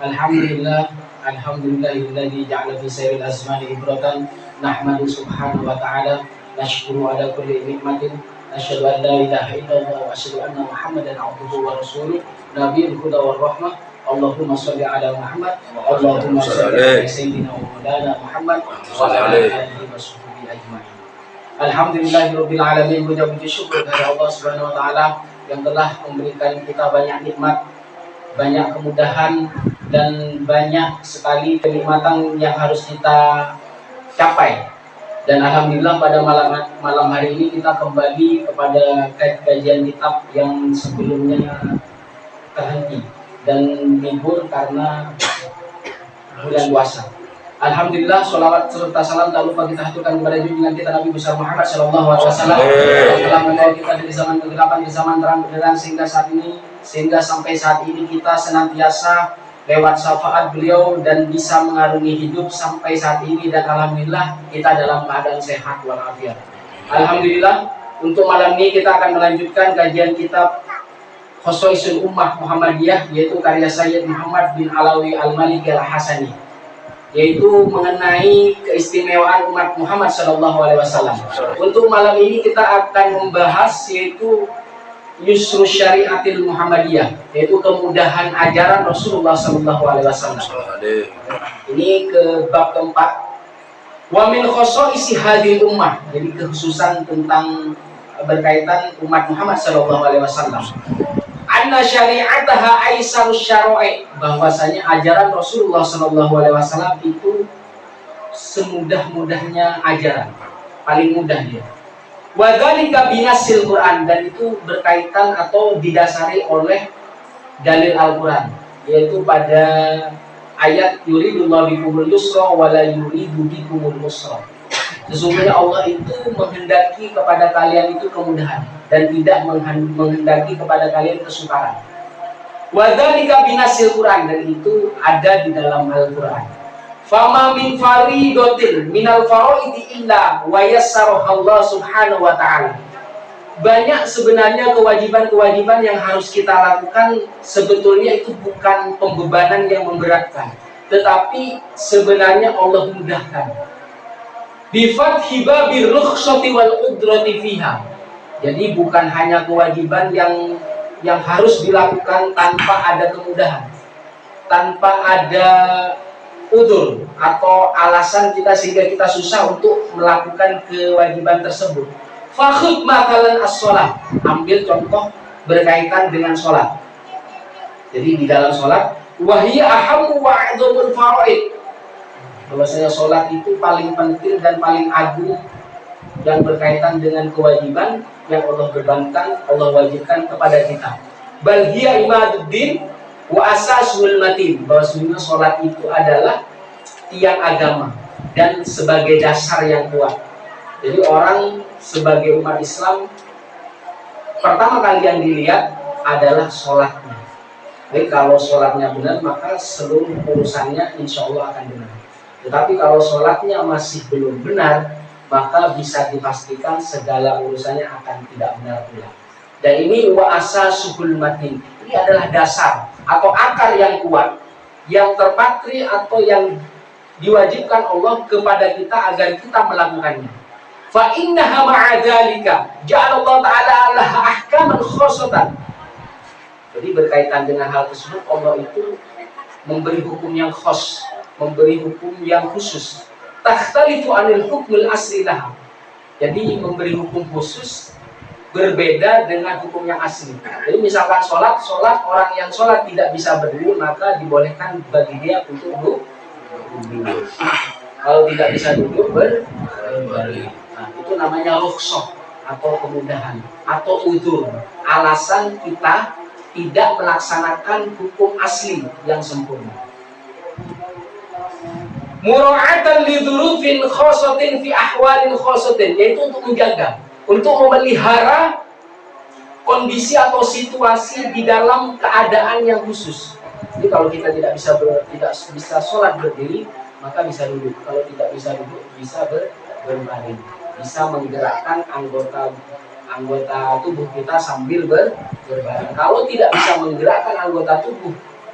Alhamdulillah, alhamdulillahilladzi ja'ala fi sayril azmani ibratan, nahmadu subhanahu wa ta'ala, nashkuru ala kulli nikmatin, nasyhadu an la ilaha illallah wa asyhadu anna Muhammadan abduhu wa rasuluh, nabiyul huda war rahmah. Allahumma shalli ala Muhammad, Allahumma shalli ala sayyidina wa maulana Muhammad wa ala alihi wa sahbihi ajmain. Alhamdulillahirabbil alamin, puji syukur kepada Allah Subhanahu wa taala yang telah memberikan kita banyak nikmat, banyak kemudahan, dan banyak sekali kenikmatan yang harus kita capai. Dan alhamdulillah pada malam hari ini kita kembali kepada kajian kitab yang sebelumnya terhenti dan libur karena bulan puasa. Alhamdulillah, sholawat serta salam tak lupa kita haturkan kepada junjungan kita Nabi besar Muhammad Sallallahu Alaihi Wasallam yang telah membawa kita dari zaman kegelapan ke zaman terang benderang sehingga sampai saat ini kita senantiasa lewat syafaat beliau dan bisa mengarungi hidup sampai saat ini, dan alhamdulillah kita dalam keadaan sehat walafiat. Alhamdulillah, untuk malam ini kita akan melanjutkan kajian kitab Khosaisul Ummah Muhammadiyah, yaitu karya Sayyid Muhammad bin Alawi Al-Maliki Al-Hasani, yaitu mengenai keistimewaan umat Muhammad Sallallahu Alaihi Wasallam. Untuk malam ini kita akan membahas yaitu Yusru Syariatil Muhammadiyah, yaitu kemudahan ajaran Rasulullah Sallallahu Alaihi Wasallam. Ini ke bab keempat. Wa min khosoisi hadil ummah, jadi kekhususan tentang berkaitan umat Muhammad Sallallahu Alaihi Wasallam. Anna syari'ataha aisarus syara'i, bahwasanya ajaran Rasulullah Sallallahu Alaihi Wasallam itu semudah-mudahnya ajaran, paling mudah dia. Wadzalika binasil Quran, dan itu berkaitan atau didasari oleh dalil Al-Quran, yaitu pada ayat yuridullahu bikumul yusra wa la yuridu bikumul usra. Sesungguhnya Allah itu menghendaki kepada kalian itu kemudahan dan tidak menghendaki kepada kalian kesukaran. Wadzalika binasil Quran, dan itu ada di dalam Al-Quran. Fama min faridotin minal faraidi illa wa yassaraha Allah subhanahu wa ta'ala. Banyak sebenarnya kewajiban-kewajiban yang harus kita lakukan, sebetulnya itu bukan pembebanan yang memberatkan, tetapi sebenarnya Allah mudahkan. Bifathi babir rukhsati wal qudrati fiha. Jadi bukan hanya kewajiban yang harus dilakukan tanpa ada kemudahan, tanpa ada udzur atau alasan kita sehingga kita susah untuk melakukan kewajiban tersebut. Fakhud makalan as-sholat, ambil contoh berkaitan dengan sholat. Jadi di dalam sholat, wahiyya ahammu wa a'dhamul faraid, bahwasanya sholat itu paling penting dan paling agung yang berkaitan dengan kewajiban yang Allah bebankan, Allah wajibkan kepada kita. Bal hiya imaduddin wa asasul matin, bahwasanya sholat itu adalah tiang agama dan sebagai dasar yang kuat. Jadi orang sebagai umat Islam, pertama kali yang dilihat adalah sholatnya. Jadi kalau sholatnya benar, maka seluruh urusannya insya Allah akan benar. Tetapi kalau sholatnya masih belum benar, maka bisa dipastikan segala urusannya akan tidak benar pula. Dan ini wa asasuhul matin, ini adalah dasar atau akar yang kuat, yang terpatri atau yang diwajibkan Allah kepada kita agar kita melakukannya. Fa innaha ma'adzalika ja'alallahu ta'ala laha ahkaman khossatan. Jadi berkaitan dengan hal tersebut, Allah itu memberi hukum yang khos, memberi hukum yang khusus. Takhtalifu anil hukmil asli laha. Jadi memberi hukum khusus berbeda dengan hukum yang asli. Jadi misalkan sholat orang yang sholat tidak bisa berdiri, maka dibolehkan bagi dia untuk duduk. Kalau tidak bisa duduk berbaring. Nah, itu namanya rukhsah atau kemudahan atau udzur, alasan kita tidak melaksanakan hukum asli yang sempurna. Mura'atan lidhurufin khossatin fi ahwalin khossatin, yaitu untuk menjaga, untuk memelihara kondisi atau situasi di dalam keadaan yang khusus. Jadi kalau kita tidak bisa sholat berdiri, maka bisa duduk. Kalau tidak bisa duduk, bisa berbaring. Bisa menggerakkan anggota tubuh kita sambil berbaring. Kalau tidak bisa menggerakkan anggota tubuh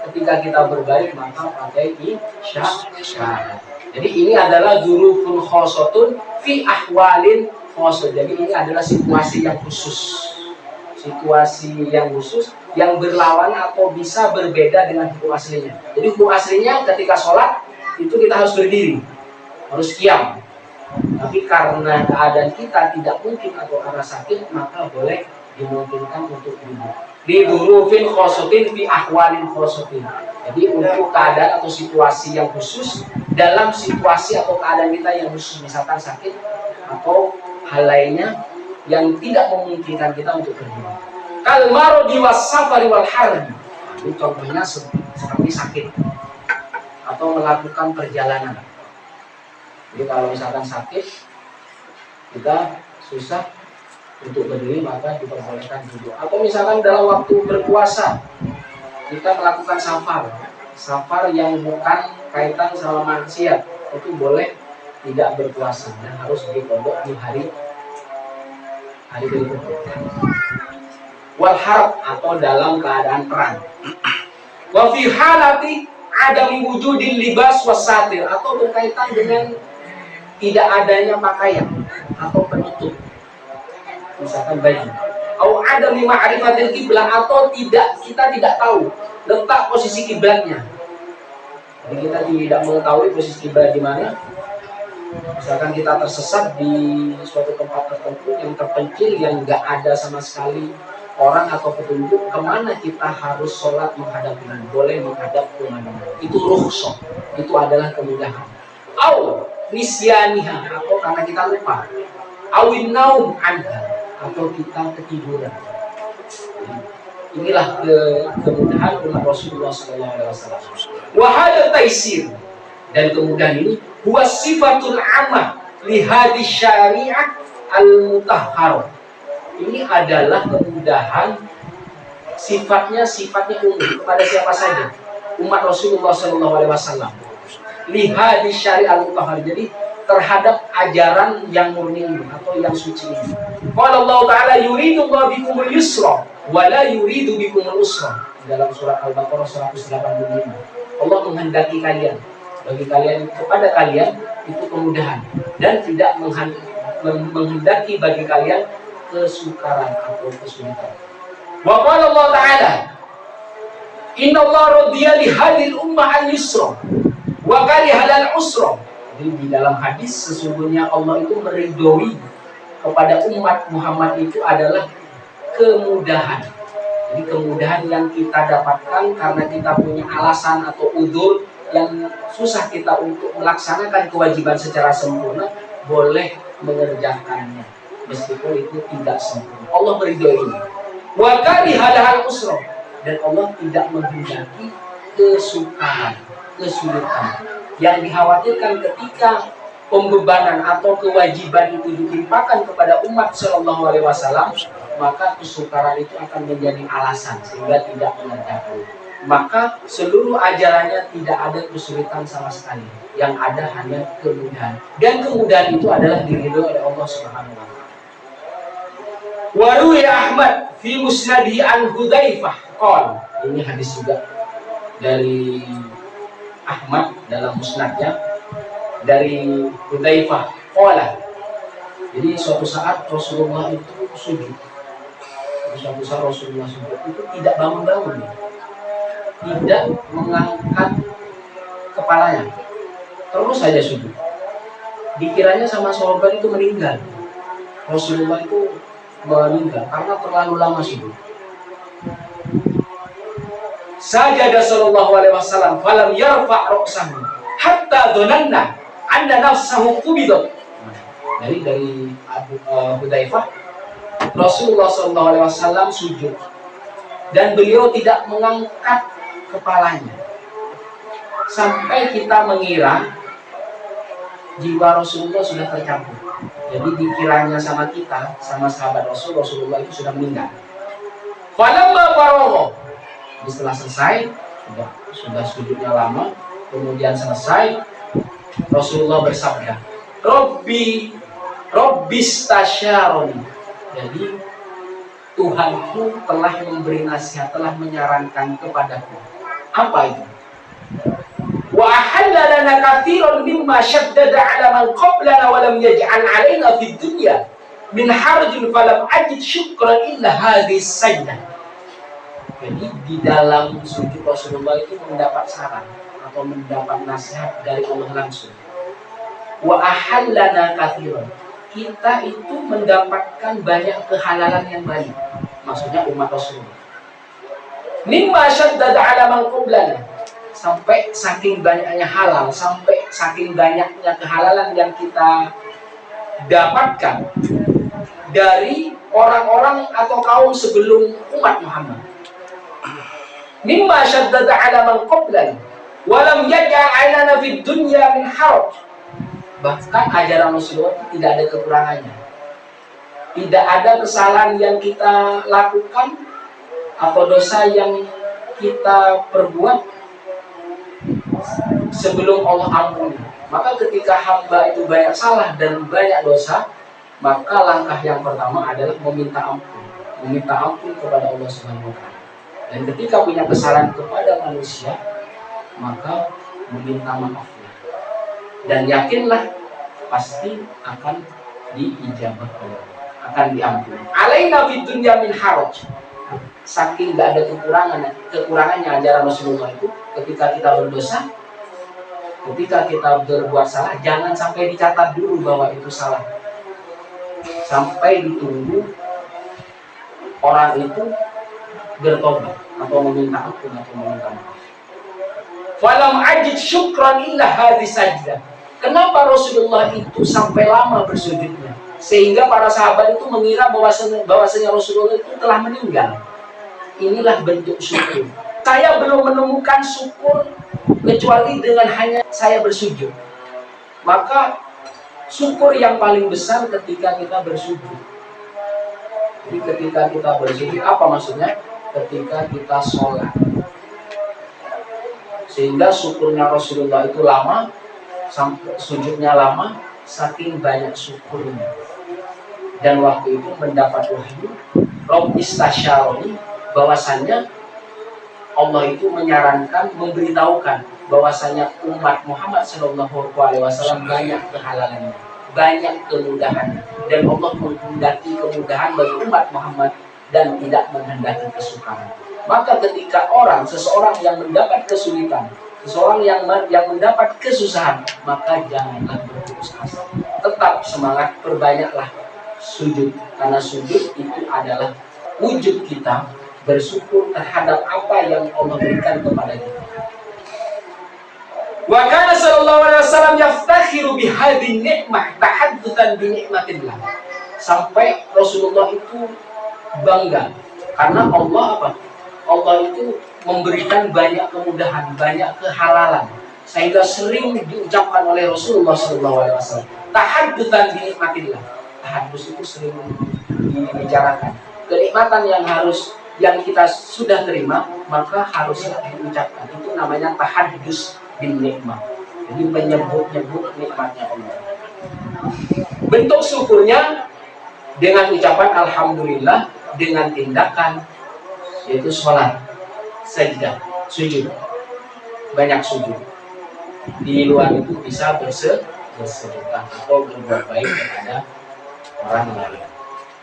ketika kita berbaring maka pakai isyarat. Jadi ini adalah dzurufun khossatun fi ahwalin khossah. Jadi ini adalah situasi yang khusus. Situasi yang khusus yang berlawan atau bisa berbeda dengan hukum aslinya. Jadi hukum aslinya ketika sholat itu kita harus berdiri, harus qiyam. Tapi karena keadaan kita tidak mungkin atau karena sakit, maka boleh dimungkinkan untuk duduk. Di dzurufin khossatin fi ahwalin khossatin. Jadi untuk keadaan atau situasi yang khusus dalam situasi atau keadaan kita yang khusus, misalkan sakit atau hal lainnya yang tidak memungkinkan kita untuk berdiri. Kal maradi was safari wal harbi. Ini contohnya seperti sakit atau melakukan perjalanan. Jadi kalau misalkan sakit, kita susah untuk berdiri, maka diperbolehkan duduk. Atau misalkan dalam waktu berpuasa, kita melakukan safar yang bukan kaitan sama maksiat, itu boleh tidak berpuasa dan harus dikodok di hari berikutnya. Wal harb atau dalam keadaan perang. Wa fi halati adami wujudil libas wasatir atau berkaitan dengan tidak adanya pakaian atau penutup, misalkan baju. Au adami ma'rifatil qiblah atau kita tidak tahu letak posisi kiblatnya. Jadi kita tidak mengetahui posisi kiblat di mana. Misalkan kita tersesat di suatu tempat tertentu yang terpencil, yang nggak ada sama sekali orang atau petunjuk kemana kita harus sholat menghadap ini. Boleh menghadap kemana. Itu rukhsah, itu adalah kemudahan. Au nisyaniha atau karena kita lupa. Awin naum anha atau kita ketiduran. Inilah kemudahan umat Rasulullah SAW. Wahada taisir, dan kemudahan ini huwa sifatul amah li hadis syariah al-mutahhar. Ini adalah kemudahan sifatnya umum kepada siapa saja, umat Rasulullah SAW. Li hadis syariah al-mutahhar, jadi terhadap ajaran yang murni ini atau yang suci ini. Qala Allah Ta'ala yuridu bikumul yusra wa la yuridu bikumul usra. Dalam surat Al-Baqarah 185. Allah menghendaki kalian, bagi kalian, kepada kalian itu kemudahan dan tidak menghendaki bagi kalian kesukaran atau kesulitan. Wa qala Allah Ta'ala inna Allah radiya li hadil ummah al-yusra wa kariha al-usra. Jadi di dalam hadis sesungguhnya Allah itu meridhoi kepada umat Muhammad itu adalah kemudahan. Jadi kemudahan yang kita dapatkan karena kita punya alasan atau udzur yang susah kita untuk melaksanakan kewajiban secara sempurna, boleh mengerjakannya meskipun itu tidak sempurna. Allah meridhoi ini. Wa karihal usra, dan Allah tidak menghendaki kesukaran, kesulitan. Yang dikhawatirkan ketika pembebanan atau kewajiban itu ditimpakan kepada umat Shallallahu Alaihi Wasallam, maka kesukaran itu akan menjadi alasan sehingga tidak mengerjakan. Maka seluruh ajarannya tidak ada kesulitan sama sekali, yang ada hanya kemudahan, dan kemudahan itu adalah diridhoi oleh Allah Subhanahu Wa Taala. Waruya Ahmad fi musnadi an Hudzaifah qol, ini hadis juga dari Ahmad dalam musnadnya dari Hudzaifah qala. Jadi suatu saat Rasulullah itu sujud. Suatu saat Rasulullah sujud itu tidak bangun-bangun, tidak mengangkat kepalanya, terus saja sujud. Dikiranya sama sahabat itu meninggal. Rasulullah itu meninggal karena terlalu lama sujud. Sajada sallallahu alaihi wasallam falam yarfa' ra'sahu hatta dhananna anna nafsahu qubidat. Dari Hudzaifah, Rasulullah sallallahu alaihi wasallam sujud dan beliau tidak mengangkat kepalanya sampai kita mengira jiwa Rasulullah sudah tercampur. Jadi dikiranya sama kita, sama sahabat Rasulullah itu sudah meninggal. Falamma faragha, setelah selesai, sudah sujudnya lama, kemudian selesai, Rasulullah bersabda, Rabbi stasyaroni. Jadi Tuhanku telah memberi nasihat, telah menyarankan kepadaku. Apa itu? Wa ahalla lana katsiran mimma shaddada 'ala man qablana wa lam yaj'al 'alaina fid dunya min harajin falam ajid syukran illa hadhihi sajdah. Jadi di dalam sujud Rasulullah itu mendapat saran atau mendapat nasihat dari Allah langsung. Wa ahallana katsiran. Kita itu mendapatkan banyak kehalalan yang banyak. Maksudnya umat Rasulullah. Mimma shaddada 'ala man qablana. Sampai saking banyaknya halal, sampai saking banyaknya kehalalan yang kita dapatkan dari orang-orang atau kaum sebelum umat Muhammad. Mimma shaddada 'ala man qablana wa lam yaj'al 'alaina fid dunya min haraj. Bahkan ajaran Rasulullah itu tidak ada kekurangannya. Tidak ada kesalahan yang kita lakukan atau dosa yang kita perbuat sebelum Allah ampuni. Maka ketika hamba itu banyak salah dan banyak dosa, maka langkah yang pertama adalah meminta ampun kepada Allah Subhanahu wa taala. Dan ketika punya kesalahan kepada manusia, maka meminta maaf. Dan yakinlah pasti akan diijabah oleh Allah, akan diampuni. Alaina fid dunya min haraj. Saking gak ada kekurangannya ajaran Rasulullah itu, ketika kita berdosa, ketika kita berbuat salah, jangan sampai dicatat dulu bahwa itu salah, sampai ditunggu orang itu bertobat atau meminta ampun atau meminta maaf. Falam ajid syukran illa hadhi sajdah. Kenapa Rasulullah itu sampai lama bersujudnya? Sehingga para sahabat itu mengira bahwasanya Rasulullah itu telah meninggal. Inilah bentuk syukur. Saya belum menemukan syukur kecuali dengan hanya saya bersujud. Maka syukur yang paling besar ketika kita bersujud. Jadi ketika kita bersujud, apa maksudnya? Ketika kita sholat. Sehingga syukurnya Rasulullah itu lama, sampai sujudnya lama, saking banyak syukurnya. Dan waktu itu mendapat wahyu, Rabb istasyaroni, bahwasannya Allah itu menyarankan, memberitahukan bahwasanya umat Muhammad SAW banyak kehalalannya, banyak kemudahan, dan Allah menghendaki kemudahan bagi umat Muhammad dan tidak menghendaki kesukaran. Maka ketika seseorang yang mendapat kesulitan, seseorang yang mendapat kesusahan, maka janganlah berputus asa. Tetap semangat, perbanyaklah sujud, karena sujud itu adalah wujud kita bersyukur terhadap apa yang Allah berikan kepada kita. Wa kana sallallahu alaihi wasallam yaftakhiru bihadhihi ni'mah tahaddutan bi ni'matillah. Sampai Rasulullah itu bangga karena Allah apa? Allah itu memberikan banyak kemudahan, banyak kehalalan, sehingga sering diucapkan oleh Rasulullah sallallahu alaihi wasallam. Tahaddutan bi ni'matillah. Tahaddus itu sering dibicarakan. Kenikmatan yang kita sudah terima, maka harusnya diucapkan. Itu namanya tahaddus bin nikmah. Jadi menyebut-nyebut nikmatnya Allah. Bentuk syukurnya dengan ucapan alhamdulillah, dengan tindakan yaitu sholat, sajdah, sujud, banyak sujud. Di luar itu bisa bersedekah atau berbuat baik kepada orang lain.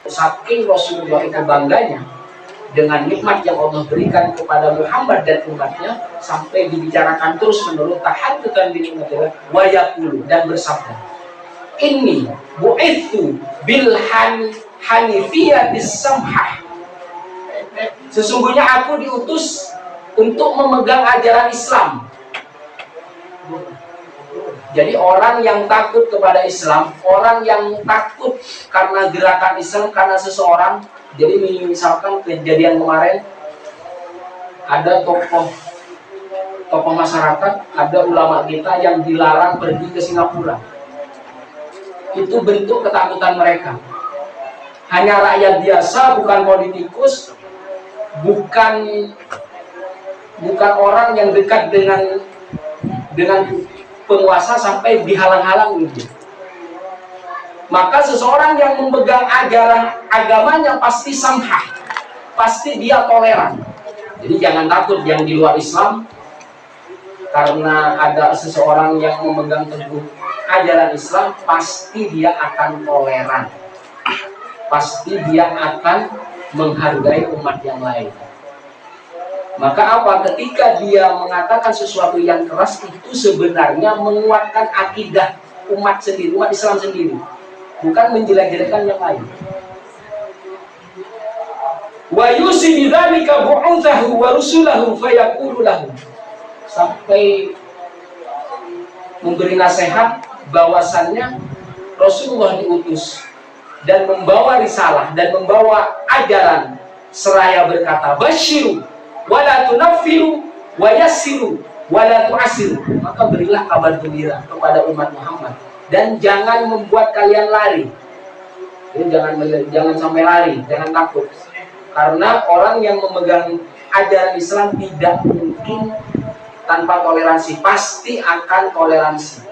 Saking Rasulullah itu bangganya dengan nikmat yang Allah berikan kepada Muhammad dan umatnya, sampai dibicarakan terus menerus tahaddutan bi ni'matillah wa yaqulu, dan bersabda, inni bu'ithu bil hanifiyatis samhah. Sesungguhnya aku diutus untuk memegang ajaran Islam. Jadi orang yang takut kepada Islam, orang yang takut karena gerakan Islam, karena seseorang. Jadi misalkan kejadian kemarin, ada tokoh masyarakat, ada ulama kita yang dilarang pergi ke Singapura. Itu bentuk ketakutan mereka. Hanya rakyat biasa, bukan politikus, bukan orang yang dekat dengan penguasa sampai dihalang-halang gitu. Maka seseorang yang memegang ajaran agamanya pasti samhah, pasti dia toleran. Jadi jangan takut yang di luar Islam, karena ada seseorang yang memegang teguh ajaran Islam, pasti dia akan toleran, pasti dia akan menghargai umat yang lain. Maka apa? Ketika dia mengatakan sesuatu yang keras, itu sebenarnya menguatkan akidah umat sendiri, umat Islam sendiri, bukan menjelek-jelekan yang lain. Wa yusi bidzalika bu'utsahu wa rusulahu fayaqulu lahu, sampai memberi nasihat bahwasannya Rasulullah diutus dan membawa risalah dan membawa ajaran, seraya berkata basyiru wala tunaffiru wa yassiru wala tu'assiru, maka berilah kabar gembira kepada umat Muhammad dan jangan membuat kalian lari. Jadi jangan sampai lari, jangan takut, karena orang yang memegang ajaran Islam tidak mungkin tanpa toleransi, pasti akan toleransi.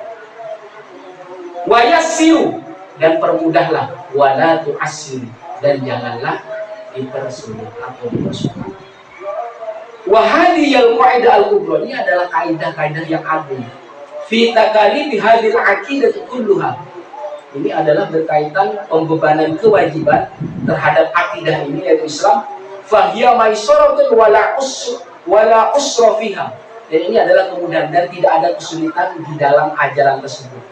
Wa yassiru, dan permudahlah, wala tu'assiru, dan janganlah dipersulit atau dipersulit. Wa hadhiyal qaidah al-kubra, ini adalah kaidah-kaidah yang agung. Fi takalifi hadhil aqidah kulluha, ini adalah berkaitan pembebanan kewajiban terhadap akidah ini, yaitu Islam. Fahiya maisaratun wala usra fiha, dan ini adalah kemudahan dan tidak ada kesulitan di dalam ajaran tersebut.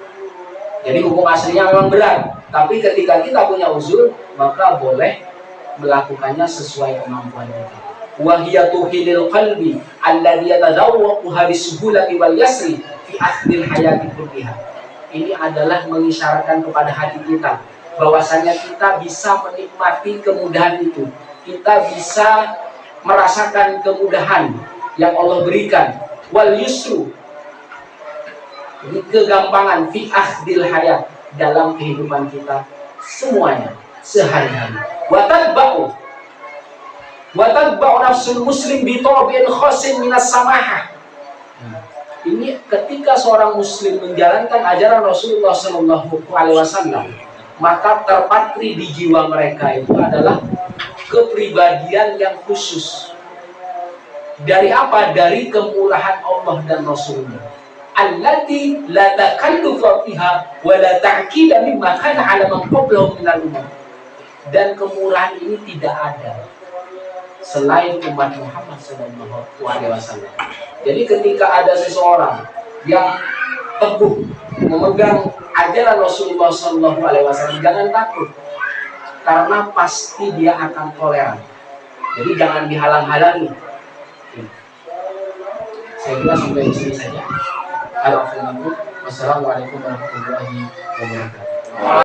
Jadi hukum aslinya memang berat, tapi ketika kita punya uzur, maka boleh melakukannya sesuai kemampuan kita. Wahiya tuhilil qalbi alladhi yatadawwaquha bisuhulati wal yasri fi akhdil hayati kulliha. Ini adalah mengisyaratkan kepada hati kita bahwasanya kita bisa menikmati kemudahan itu, kita bisa merasakan kemudahan yang Allah berikan. Wal yusru, ini kegampangan, fi akhdil hayat, dalam kehidupan kita semuanya sehari-hari. Wa tadba'u nafsul muslim bi tabi'in khasin minas samahah. Ini ketika seorang muslim menjalankan ajaran Rasulullah SAW, maka terpatri di jiwa mereka itu adalah kepribadian yang khusus. Dari apa? Dari kemurahan Allah dan Rasulnya. Allati la takallufa fiha wa la ta'kida mimma kana 'ala man qablahum minal umam. Dan kemurahan ini tidak ada selain umat Muhammad SAW. Jadi ketika ada seseorang yang teguh memegang ajaran Rasulullah SAW, jangan takut, karena pasti dia akan toleran. Jadi jangan dihalang-halangi. Saya kira sampai di sini saja. Wassalamualaikum warahmatullahi wabarakatuh.